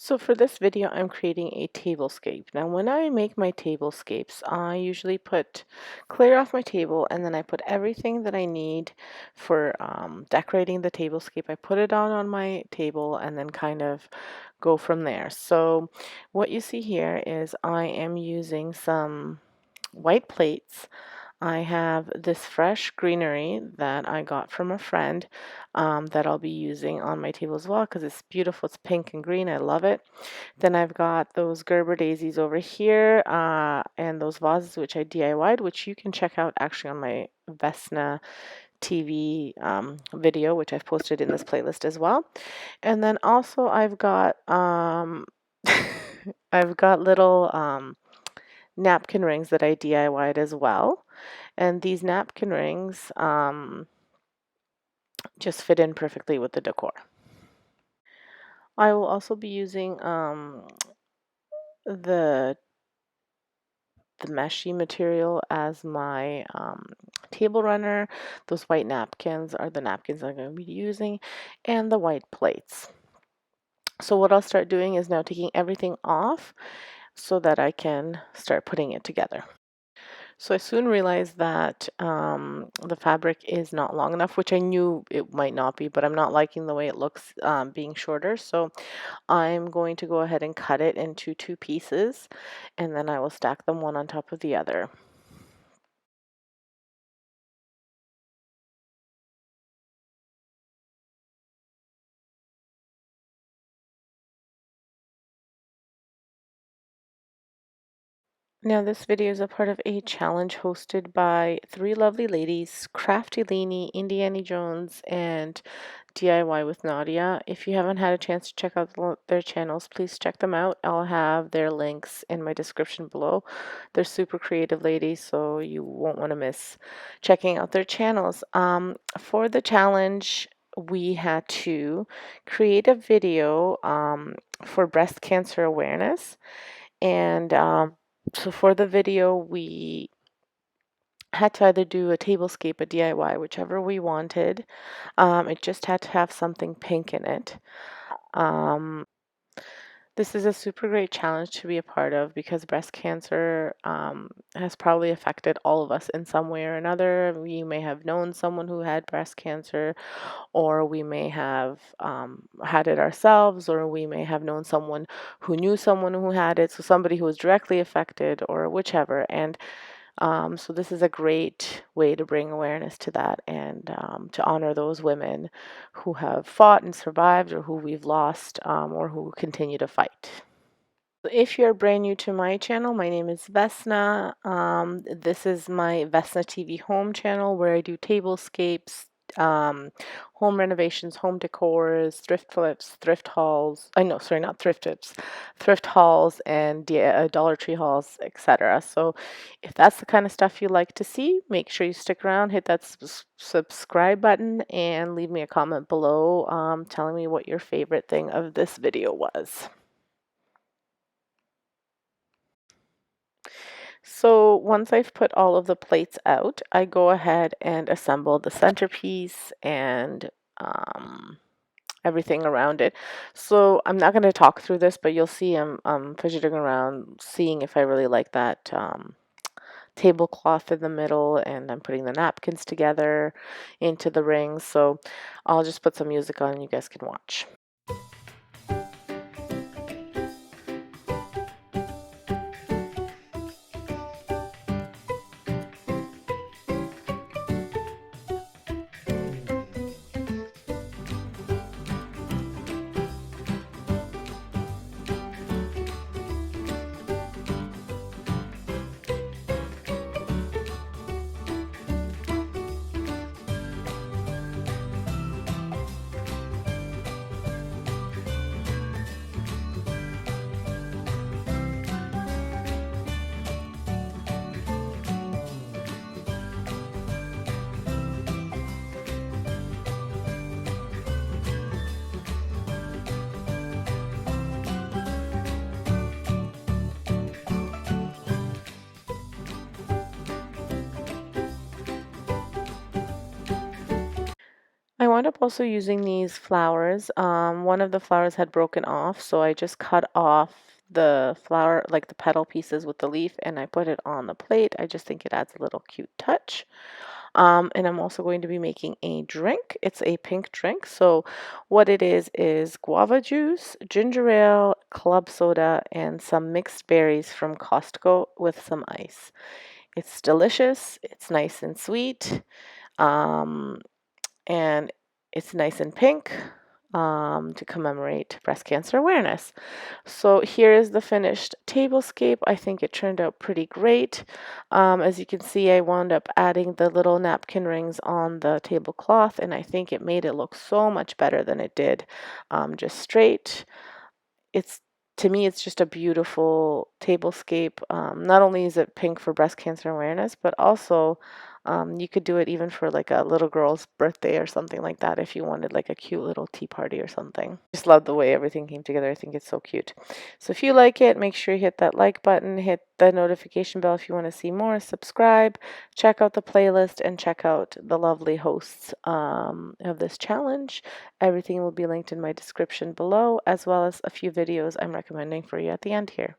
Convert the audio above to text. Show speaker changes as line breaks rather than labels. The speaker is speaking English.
So for this video, I'm creating a tablescape. Now, when I make my tablescapes, I usually clear off my table and then I put everything that I need for decorating the tablescape. I put it on my table and then kind of go from there. So what you see here is I am using some white plates. I have this fresh greenery that I got from a friend that I'll be using on my table as well because it's beautiful. It's pink and green. I love it. Then I've got those Gerber daisies over here and those vases which I DIY'd, which you can check out actually on my Vesna TV video, which I've posted in this playlist as well. And then also I've got I've got little napkin rings that I DIY'd as well. And these napkin rings just fit in perfectly with the decor. I will also be using the meshy material as my table runner. Those white napkins are the napkins I'm going to be using, and the white plates. So what I'll start doing is now taking everything off so that I can start putting it together. So I soon realized that the fabric is not long enough, which I knew it might not be, but I'm not liking the way it looks being shorter. So I'm going to go ahead and cut it into 2 pieces, and then I will stack them one on top of the other. Now, this video is a part of a challenge hosted by 3 lovely ladies, Krafty Leeny, Indiana Jones, and DIY with Nadia. If you haven't had a chance to check out their channels, please check them out. I'll have their links in my description below. They're super creative ladies, so you won't want to miss checking out their channels. For the challenge, we had to create a video for breast cancer awareness, and so for the video, we had to either do a tablescape, a DIY, whichever we wanted. It just had to have something pink in it. This is a super great challenge to be a part of because breast cancer has probably affected all of us in some way or another. We may have known someone who had breast cancer, or we may have had it ourselves, or we may have known someone who knew someone who had it, so somebody who was directly affected, or whichever. And so this is a great way to bring awareness to that and to honor those women who have fought and survived, or who we've lost, or who continue to fight. If you're brand new to my channel, my name is Vesna. This is my Vesna TV home channel where I do tablescapes, home renovations, home decors, thrift flips, thrift hauls. I know, sorry, not thrift flips, thrift hauls and Dollar Tree hauls, etc. So if that's the kind of stuff you like to see, make sure you stick around, hit that subscribe button, and leave me a comment below telling me what your favorite thing of this video was. So once I've put all of the plates out, I go ahead and assemble the centerpiece and everything around it. So I'm not going to talk through this, but you'll see I'm fidgeting around, seeing if I really like that tablecloth in the middle, and I'm putting the napkins together into the rings. So I'll just put some music on and you guys can watch. I wound up also using these flowers. One of the flowers had broken off, so I just cut off the flower, like the petal pieces with the leaf, and I put it on the plate. I just think it adds a little cute touch. And I'm also going to be making a drink. It's a pink drink. So what it is guava juice, ginger ale, club soda, and some mixed berries from Costco with some ice. It's delicious. It's nice and sweet. Um, and it's nice and pink to commemorate breast cancer awareness. So here is the finished tablescape. I think it turned out pretty great. As you can see, I wound up adding the little napkin rings on the tablecloth, and I think it made it look so much better than it did just straight. It's To me, it's just a beautiful tablescape. Not only is it pink for breast cancer awareness, but also you could do it even for like a little girl's birthday or something like that if you wanted like a cute little tea party or something. Just love the way everything came together. I think it's so cute. So if you like it, make sure you hit that like button, hit the notification bell if you want to see more, subscribe, check out the playlist, and check out the lovely hosts of this challenge. Everything will be linked in my description below, as well as a few videos I'm recommending for you at the end here.